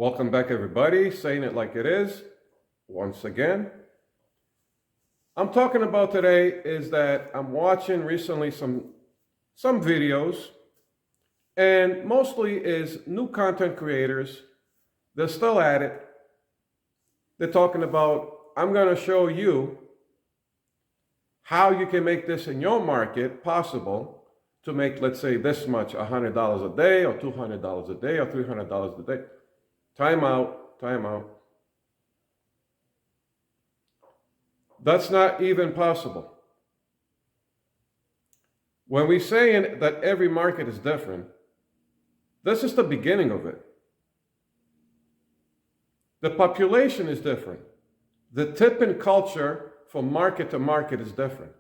Welcome back, everybody. Saying it like it is, once again. I'm talking about today is that I'm watching recently some videos, and mostly is new content creators. They're still at it. They're talking about, I'm going to show you how you can make this in your market possible to make, let's say, this much, $100 a day, or $200 a day, or $300 a day. Time out, time out. That's not even possible. When we say that every market is different, this is the beginning of it. The population is different. The tipping culture from market to market is different.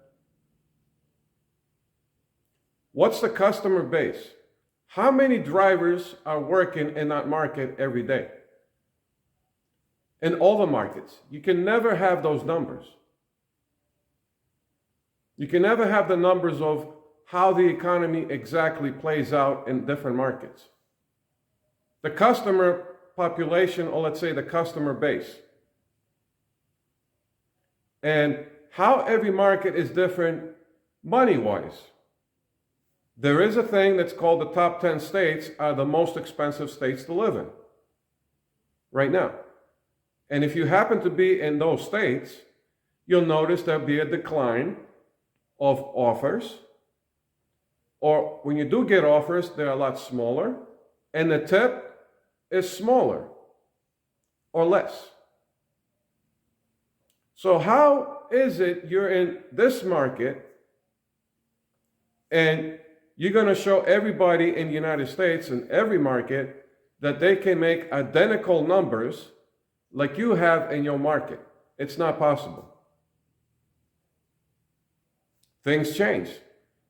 What's the customer base? How many drivers are working in that market every day? In all the markets. You can never have those numbers. You can never have the numbers of how the economy exactly plays out in different markets. The customer population, or let's say the customer base, and how every market is different money-wise. There is a thing that's called the top 10 states are the most expensive states to live in right now. And if you happen to be in those states, you'll notice there'll be a decline of offers. Or when you do get offers, they're a lot smaller, and the tip is smaller or less. So how is it you're in this market and you're going to show everybody in the United States in every market that they can make identical numbers like you have in your market? It's not possible. Things change.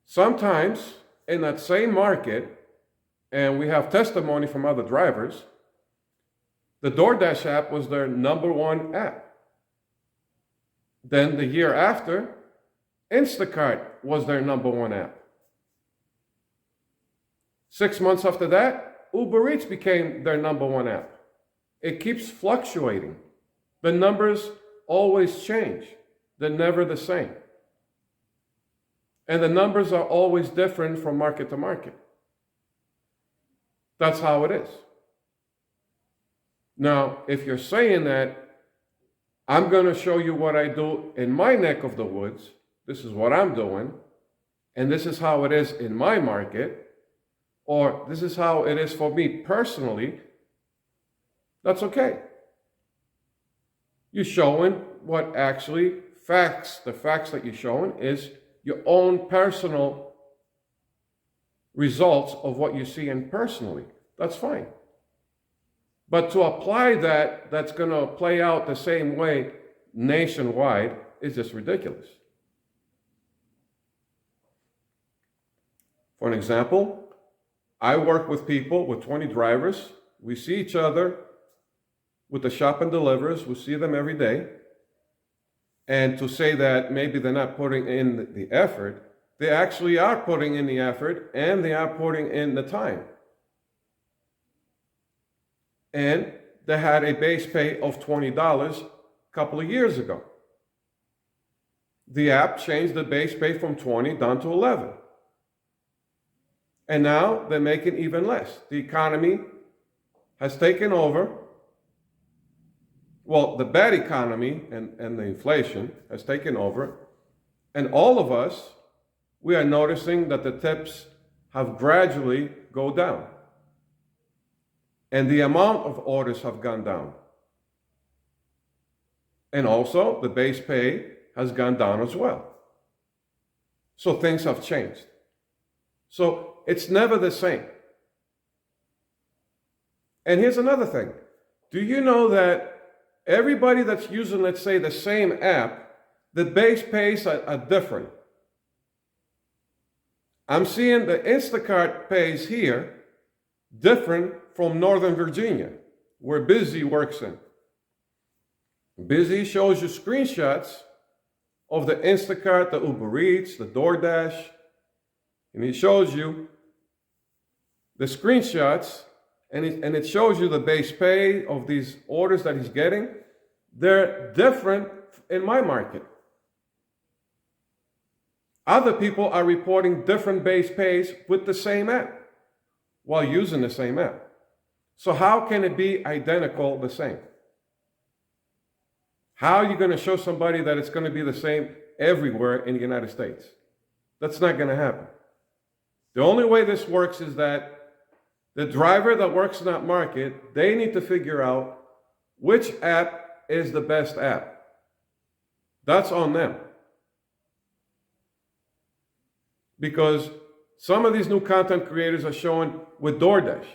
Sometimes in that same market, and we have testimony from other drivers, the DoorDash app was their #1 app. Then the year after, Instacart was their #1 app. 6 months after that, Ubereats became their #1 app. It keeps fluctuating. The numbers always change. They're never the same. And the numbers are always different from market to market. That's how it is. Now, if you're saying that, I'm going to show you what I do in my neck of the woods, this is what I'm doing, and this is how it is in my market, or this is how it is for me personally, that's okay. You're showing what actually the facts that you're showing is your own personal results of what you see in personally. That's fine. But to apply that's going to play out the same way nationwide is just ridiculous. For an example, I work with people, with 20 drivers. We see each other with the shop and delivers. We see them every day. And to say that maybe they're not putting in the effort, they actually are putting in the effort, and they are putting in the time. And they had a base pay of $20 a couple of years ago. The app changed the base pay from 20 down to 11. And now they're making even less. The economy has taken over. Well, the bad economy and the inflation has taken over. And all of us, we are noticing that the tips have gradually go down. And the amount of orders have gone down. And also, the base pay has gone down as well. So things have changed. So it's never the same. And here's another thing. Do you know that everybody that's using, let's say, the same app, the base pays are different? I'm seeing the Instacart pays here different from Northern Virginia, where Busy works in. Busy shows you screenshots of the Instacart, the ubereats, the DoorDash, and he shows you the screenshots and it shows you the base pay of these orders that he's getting. They're different in my market. Other people are reporting different base pays with the same app while using the same app. So how can it be identical the same? How are you going to show somebody that it's going to be the same everywhere in the United States? That's not going to happen. The only way this works is that the driver that works in that market, they need to figure out which app is the best app. That's on them. Because some of these new content creators are showing with DoorDash.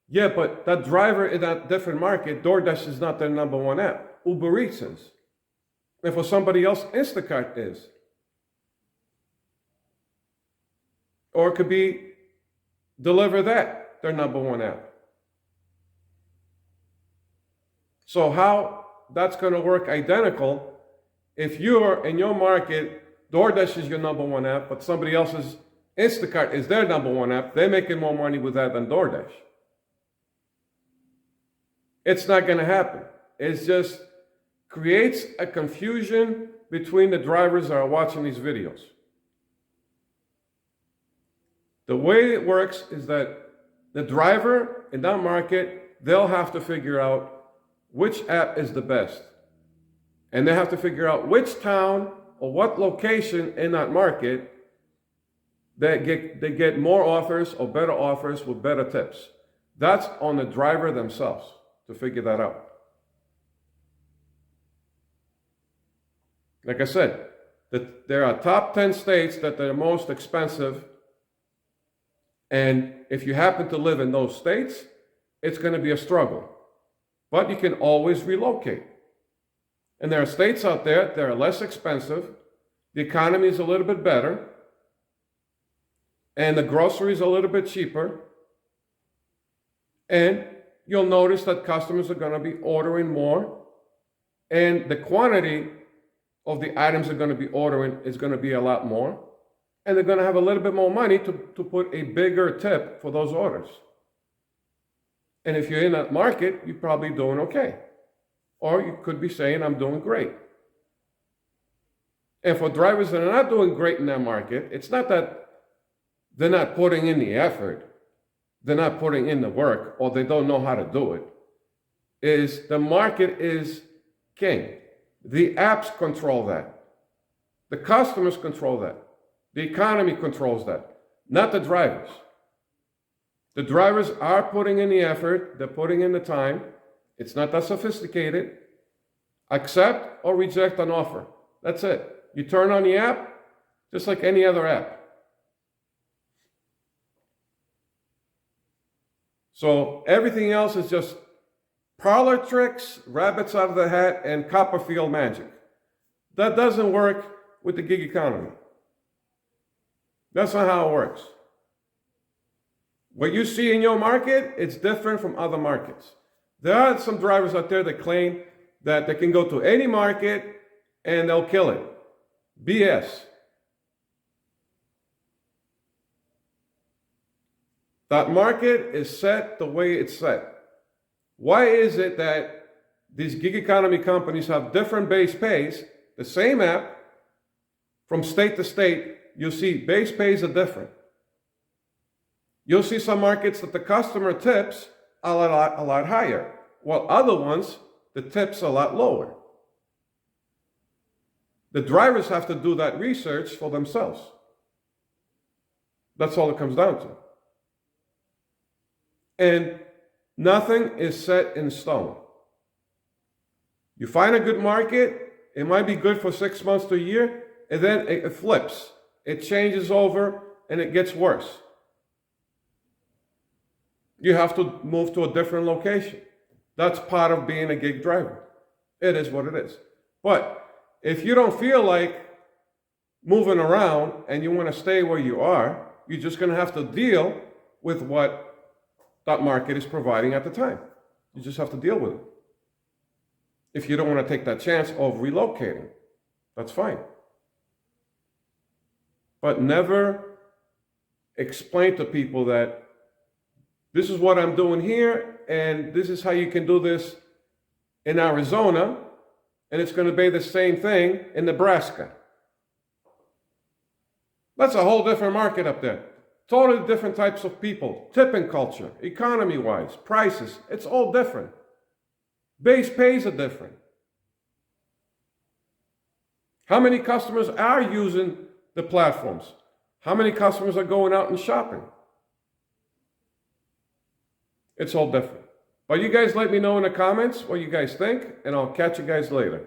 Yeah, but that driver in that different market, DoorDash is not their number one app. Ubereats is. And for somebody else, Instacart is. Or it could be Deliver That, their number one app. So how that's going to work identical if you're in your market, DoorDash is your number one app, but somebody else's Instacart is their number one app. They're making more money with that than DoorDash. It's not going to happen. It just creates a confusion between the drivers that are watching these videos. The way it works is that the driver in that market, they'll have to figure out which app is the best. And they have to figure out which town or what location in that market they get more offers or better offers with better tips. That's on the driver themselves to figure that out. Like I said, there are top 10 states that are most expensive. And if you happen to live in those states, it's going to be a struggle. But you can always relocate. And there are states out there that are less expensive. The economy is a little bit better. And the groceries are a little bit cheaper. And you'll notice that customers are going to be ordering more. And the quantity of the items they're going to be ordering is going to be a lot more. And they're going to have a little bit more money to put a bigger tip for those orders. And if you're in that market, you're probably doing okay. Or you could be saying, I'm doing great. And for drivers that are not doing great in that market, it's not that they're not putting in the effort, they're not putting in the work, or they don't know how to do it. Is the market is king. The apps control that. The customers control that. The economy controls that, not the drivers. The drivers are putting in the effort, they're putting in the time. It's not that sophisticated. Accept or reject an offer. That's it. You turn on the app, just like any other app. So everything else is just parlor tricks, rabbits out of the hat, and Copperfield magic. That doesn't work with the gig economy. That's not how it works. What you see in your market, it's different from other markets. There are some drivers out there that claim that they can go to any market and they'll kill it. BS. That market is set the way it's set. Why is it that these gig economy companies have different base pays, the same app, from state to state? You'll see base pays are different. You'll see some markets that the customer tips are a lot higher, while other ones, the tips are a lot lower. The drivers have to do that research for themselves. That's all it comes down to. And nothing is set in stone. You find a good market, it might be good for 6 months to a year, and then it flips. It changes over and it gets worse. You have to move to a different location. That's part of being a gig driver. It is what it is. But if you don't feel like moving around and you want to stay where you are, you're just going to have to deal with what that market is providing at the time. You just have to deal with it. If you don't want to take that chance of relocating, that's fine. But never explain to people that This is what I'm doing here, and this is how you can do this in Arizona, and it's going to be the same thing in Nebraska. That's a whole different market up there. Totally different types of people, tipping culture, economy-wise, prices, it's all different. Base pays are different. How many customers are using the platforms? How many customers are going out and shopping? It's all different. But you guys let me know in the comments what you guys think, and I'll catch you guys later.